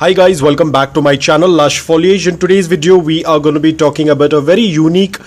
Hi guys, welcome back to my channel Lush Foliage. In today's video we are going to be talking about a very unique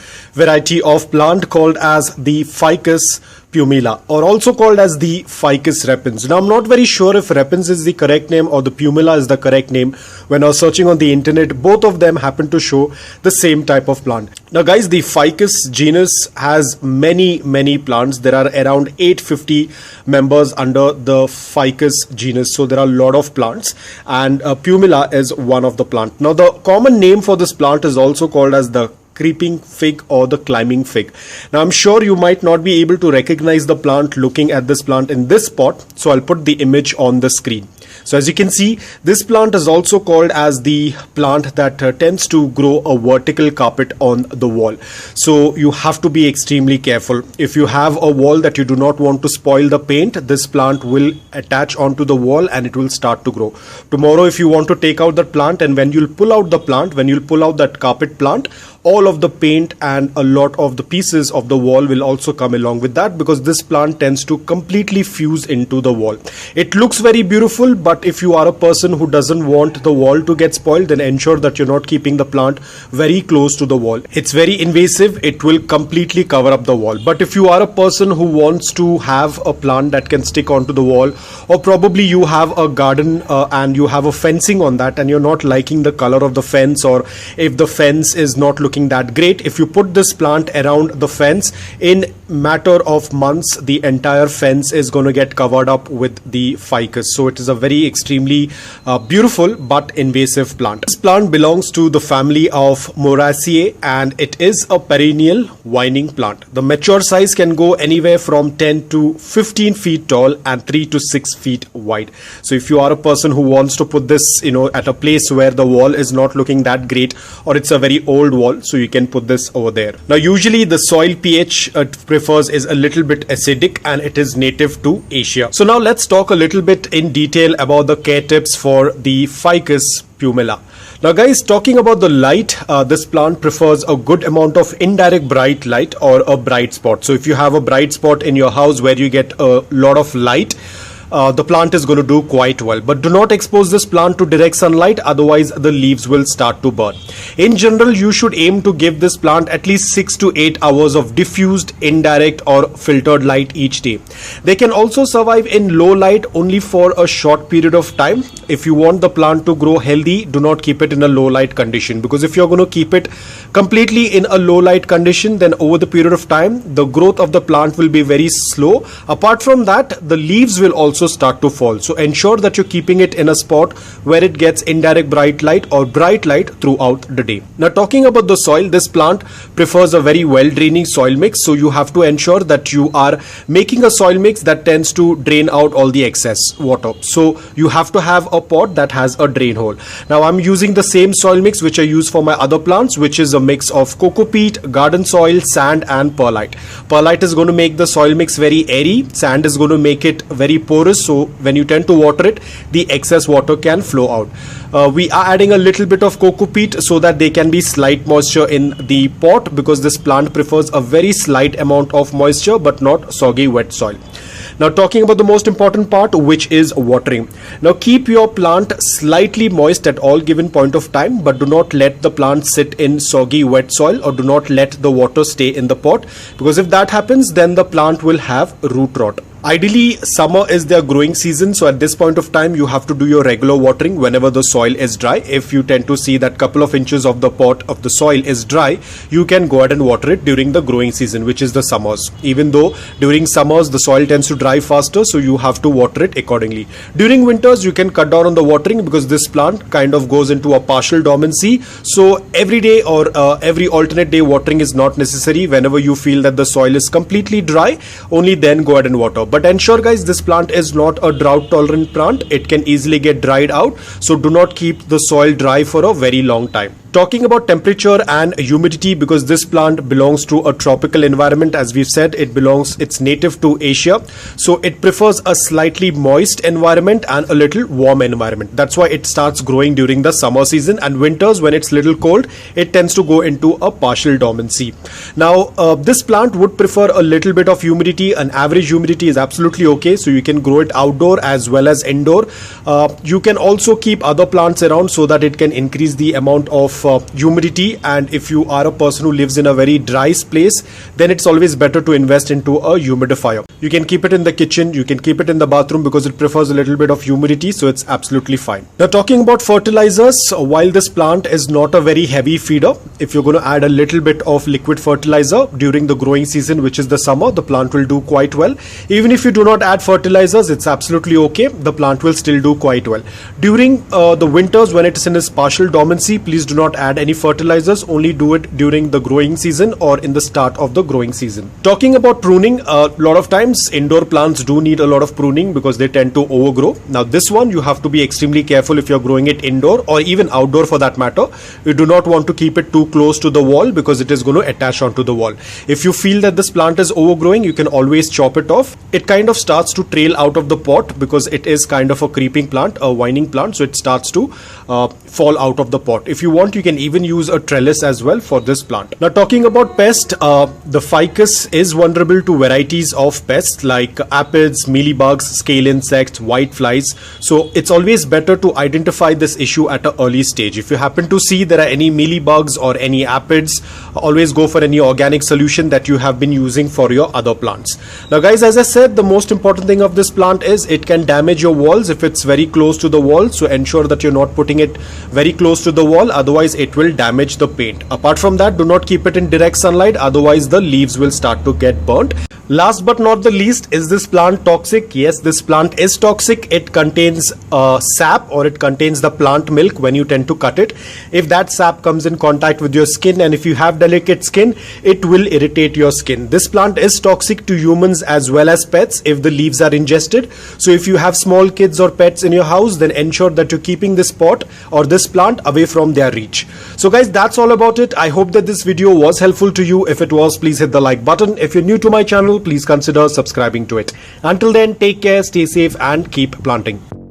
variety of plant called as the Ficus Pumila, or also called as the Ficus repens. Now I'm not very sure if repens is the correct name or the Pumila is the correct name. When I was searching on the internet, both of them happen to show the same type of plant. Now guys, the Ficus genus has many plants. There are around 850 members under the Ficus genus, so there are a lot of plants, and Pumila is one of the plant. Now the common name for this plant is also called as the creeping fig or the climbing fig. Now I'm sure you might not be able to recognize the plant looking at this plant in this spot, so I'll put the image on the screen. So as you can see, this plant is also called as the plant that tends to grow a vertical carpet on the wall. So you have to be extremely careful. If you have a wall that you do not want to spoil the paint, this plant will attach onto the wall and it will start to grow. Tomorrow if you want to take out that plant, and when you'll pull out the plant, when you'll pull out that carpet plant, all of the paint and a lot of the pieces of the wall will also come along with that, because this plant tends to completely fuse into the wall. It looks very beautiful, but if you are a person who doesn't want the wall to get spoiled, then ensure that you're not keeping the plant very close to the wall. It's very invasive. It will completely cover up the wall. But if you are a person who wants to have a plant that can stick onto the wall, or probably you have a garden and you have a fencing on that and you're not liking the color of the fence, or if the fence is not looking that great, if you put this plant around the fence, in matter of months the entire fence is going to get covered up with the ficus. So it is a very extremely beautiful but invasive plant. This plant belongs to the family of Moraceae and it is a perennial vining plant. The mature size can go anywhere from 10 to 15 feet tall and 3 to 6 feet wide. So if you are a person who wants to put this at a place where the wall is not looking that great, or it's a very old wall, so you can put this over there. Now usually the soil pH it prefers is a little bit acidic and it is native to Asia. So now let's talk a little bit in detail about the care tips for the Ficus Pumila. Now guys, talking about the light, this plant prefers a good amount of indirect bright light or a bright spot. So if you have a bright spot in your house where you get a lot of light, the plant is going to do quite well. But do not expose this plant to direct sunlight, otherwise the leaves will start to burn. In general, you should aim to give this plant at least 6 to 8 hours of diffused, indirect or filtered light each day. They can also survive in low light only for a short period of time. If you want the plant to grow healthy, do not keep it in a low light condition, because if you're going to keep it completely in a low light condition, then over the period of time the growth of the plant will be very slow. Apart from that, the leaves will also start to fall. So ensure that you're keeping it in a spot where it gets indirect bright light or bright light throughout the day. Now talking about the soil, this plant prefers a very well draining soil mix, so you have to ensure that you are making a soil mix that tends to drain out all the excess water. So you have to have a pot that has a drain hole. Now I'm using the same soil mix which I use for my other plants, which is a mix of coco peat, garden soil, sand and perlite. Perlite is going to make the soil mix very airy, sand is going to make it very porous, so when you tend to water it, the excess water can flow out. We are adding a little bit of coco peat so that there can be slight moisture in the pot, because this plant prefers a very slight amount of moisture but not soggy wet soil. Now talking about the most important part, which is watering. Now keep your plant slightly moist at all given point of time, but do not let the plant sit in soggy wet soil, or do not let the water stay in the pot, because if that happens, then the plant will have root rot. Ideally, summer is their growing season, so at this point of time you have to do your regular watering whenever the soil is dry. If you tend to see that couple of inches of the pot of the soil is dry, you can go ahead and water it during the growing season, which is the summers. Even though during summers the soil tends to dry faster, so you have to water it accordingly. During winters you can cut down on the watering, because this plant kind of goes into a partial dormancy, so every day or every alternate day watering is not necessary. Whenever you feel that the soil is completely dry, only then go ahead and water. But ensure guys, this plant is not a drought tolerant plant. It can easily get dried out, so do not keep the soil dry for a very long time. Talking about temperature and humidity, because this plant belongs to a tropical environment, as we've said, it's native to Asia, so it prefers a slightly moist environment and a little warm environment. That's why it starts growing during the summer season, and winters, when it's little cold, it tends to go into a partial dormancy. Now this plant would prefer a little bit of humidity. An average humidity is absolutely okay, so you can grow it outdoor as well as indoor. You can also keep other plants around so that it can increase the amount of humidity, and if you are a person who lives in a very dry place, then it's always better to invest into a humidifier. You can keep it in the kitchen, you can keep it in the bathroom, because it prefers a little bit of humidity, so it's absolutely fine. Now talking about fertilizers, while this plant is not a very heavy feeder, if you're going to add a little bit of liquid fertilizer during the growing season, which is the summer, the plant will do quite well. Even if you do not add fertilizers, it's absolutely okay, the plant will still do quite well. During the winters, when it is in its partial dormancy, please do not add any fertilizers, only do it during the growing season or in the start of the growing season. Talking about pruning, a lot of times indoor plants do need a lot of pruning because they tend to overgrow. Now this one, you have to be extremely careful if you're growing it indoor or even outdoor for that matter. You do not want to keep it too close to the wall because it is going to attach onto the wall. If you feel that this plant is overgrowing, you can always chop it off. It kind of starts to trail out of the pot because it is kind of a creeping plant, a vining plant, so it starts to fall out of the pot. If you want, you can even use a trellis as well for this plant. Now talking about pest, the ficus is vulnerable to varieties of pests like aphids, mealybugs, scale insects, white flies. So it's always better to identify this issue at an early stage. If you happen to see there are any mealybugs or any aphids, always go for any organic solution that you have been using for your other plants. Now guys, as I said, the most important thing of this plant is it can damage your walls if it's very close to the wall, so ensure that you're not putting it very close to the wall, otherwise it will damage the paint. Apart from that, do not keep it in direct sunlight, otherwise the leaves will start to get burnt. Last but not the least, is this plant toxic? Yes, this plant is toxic. It contains sap, or it contains the plant milk when you tend to cut it. If that sap comes in contact with your skin, and if you have delicate skin, it will irritate your skin. This plant is toxic to humans as well as pets if the leaves are ingested. So if you have small kids or pets in your house, then ensure that you're keeping this pot or this plant away from their reach. So guys, that's all about it. I hope that this video was helpful to you. If it was, please hit the like button. If you're new to my channel, please consider subscribing to it. Until then, take care, stay safe, and keep planting.